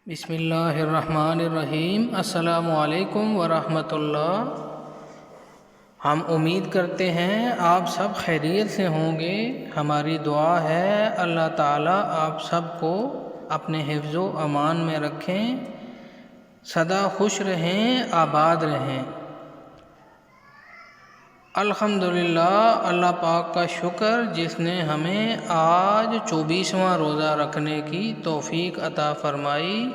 بسم اللہ الرحمن الرحیم۔ السلام علیکم ورحمۃ اللہ۔ ہم امید کرتے ہیں آپ سب خیریت سے ہوں گے۔ ہماری دعا ہے اللہ تعالیٰ آپ سب کو اپنے حفظ و امان میں رکھیں، سدا خوش رہیں، آباد رہیں۔ الحمدللہ، اللہ پاک کا شکر جس نے ہمیں آج 24واں روزہ رکھنے کی توفیق عطا فرمائی۔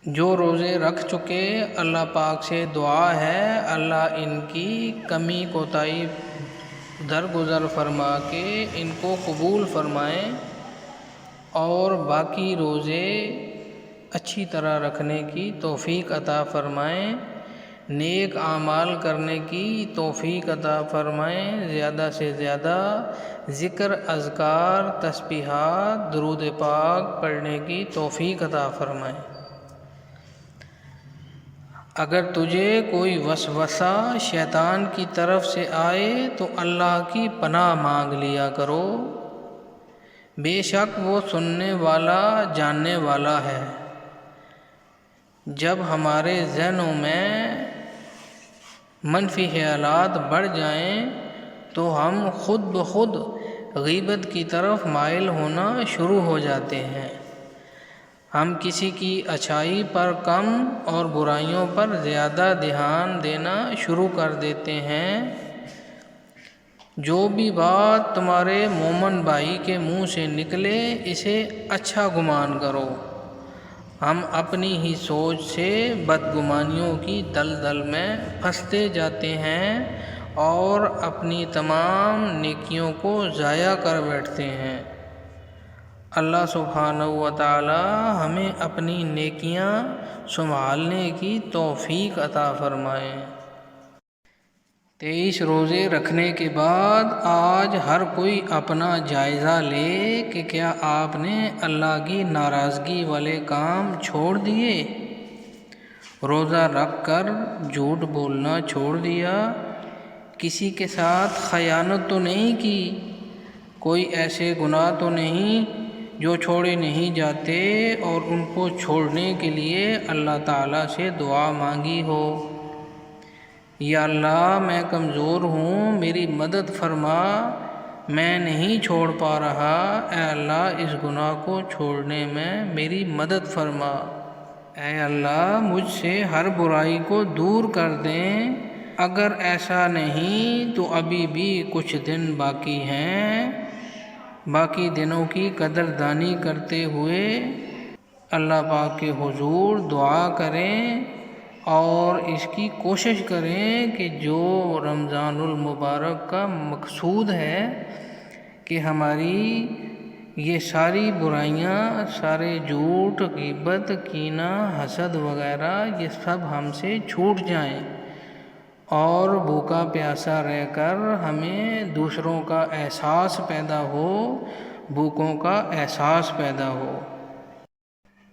جو روزے رکھ چکے اللہ پاک سے دعا ہے اللہ ان کی کمی کوتاہی درگزر فرما کے ان کو قبول فرمائیں اور باقی روزے اچھی طرح رکھنے کی توفیق عطا فرمائیں، نیک اعمال کرنے کی توفیق عطا فرمائیں، زیادہ سے زیادہ ذکر، اذکار، تسبیحات، درود پاک پڑھنے کی توفیق عطا فرمائیں۔ اگر تجھے کوئی وسوسہ شیطان کی طرف سے آئے تو اللہ کی پناہ مانگ لیا کرو، بے شک وہ سننے والا جاننے والا ہے۔ جب ہمارے ذہنوں میں منفی خیالات بڑھ جائیں تو ہم خود بخود غیبت کی طرف مائل ہونا شروع ہو جاتے ہیں۔ ہم کسی کی اچھائی پر کم اور برائیوں پر زیادہ دھیان دینا شروع کر دیتے ہیں۔ جو بھی بات تمہارے مومن بھائی کے منہ سے نکلے اسے اچھا گمان کرو۔ ہم اپنی ہی سوچ سے بدگمانیوں کی دلدل میں پھنستے جاتے ہیں اور اپنی تمام نیکیوں کو ضائع کر بیٹھتے ہیں۔ اللہ سبحانہ و تعالی ہمیں اپنی نیکیاں سنبھالنے کی توفیق عطا فرمائے۔ 23 روزے رکھنے کے بعد آج ہر کوئی اپنا جائزہ لے کہ کیا آپ نے اللہ کی ناراضگی والے کام چھوڑ دیے؟ روزہ رکھ کر جھوٹ بولنا چھوڑ دیا؟ کسی کے ساتھ خیانت تو نہیں کی؟ کوئی ایسے گناہ تو نہیں جو چھوڑے نہیں جاتے اور ان کو چھوڑنے کے لیے اللہ تعالیٰ سے دعا مانگی ہو؟ یا اللہ میں کمزور ہوں، میری مدد فرما، میں نہیں چھوڑ پا رہا، اے اللہ اس گناہ کو چھوڑنے میں میری مدد فرما، اے اللہ مجھ سے ہر برائی کو دور کر دیں۔ اگر ایسا نہیں تو ابھی بھی کچھ دن باقی ہیں، باقی دنوں کی قدردانی کرتے ہوئے اللہ پاک کے حضور دعا کریں اور اس کی کوشش کریں کہ جو رمضان المبارک کا مقصود ہے کہ ہماری یہ ساری برائیاں، سارے جھوٹ، غیبت، کینہ، حسد وغیرہ یہ سب ہم سے چھوٹ جائیں اور بھوکا پیاسا رہ کر ہمیں دوسروں کا احساس پیدا ہو، بھوکوں کا احساس پیدا ہو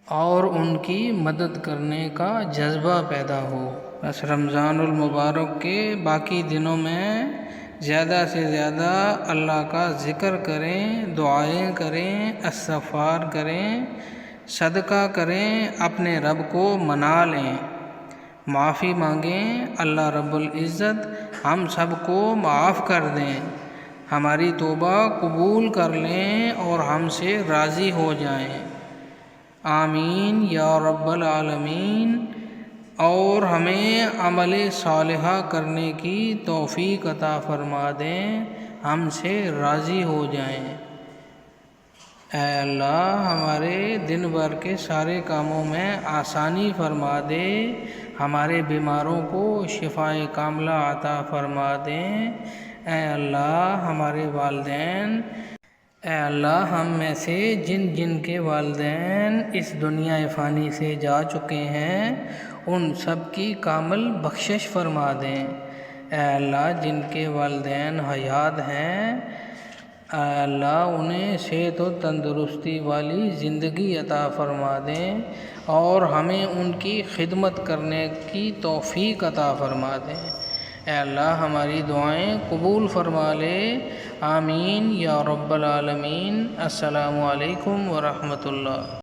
اور ان کی مدد کرنے کا جذبہ پیدا ہو۔ بس رمضان المبارک کے باقی دنوں میں زیادہ سے زیادہ اللہ کا ذکر کریں، دعائیں کریں، استغفار کریں، صدقہ کریں، اپنے رب کو منا لیں، معافی مانگیں، اللہ رب العزت ہم سب کو معاف کر دیں، ہماری توبہ قبول کر لیں اور ہم سے راضی ہو جائیں، آمین یا رب العالمین، اور ہمیں عمل صالحہ کرنے کی توفیق عطا فرما دیں، ہم سے راضی ہو جائیں۔ اے اللہ ہمارے دن بھر کے سارے کاموں میں آسانی فرما دے، ہمارے بیماروں کو شفائے کاملہ عطا فرما دیں۔ اے اللہ ہمارے والدین، اے اللہ ہم میں سے جن جن کے والدین اس دنیا فانی سے جا چکے ہیں ان سب کی کامل بخشش فرما دیں۔ اے اللہ جن کے والدین حیات ہیں اے اللہ انہیں صحت و تندرستی والی زندگی عطا فرما دیں اور ہمیں ان کی خدمت کرنے کی توفیق عطا فرما دیں۔ اے اللہ ہماری دعائیں قبول فرما لے، آمین یا رب العالمین۔ السلام علیکم ورحمۃ اللہ۔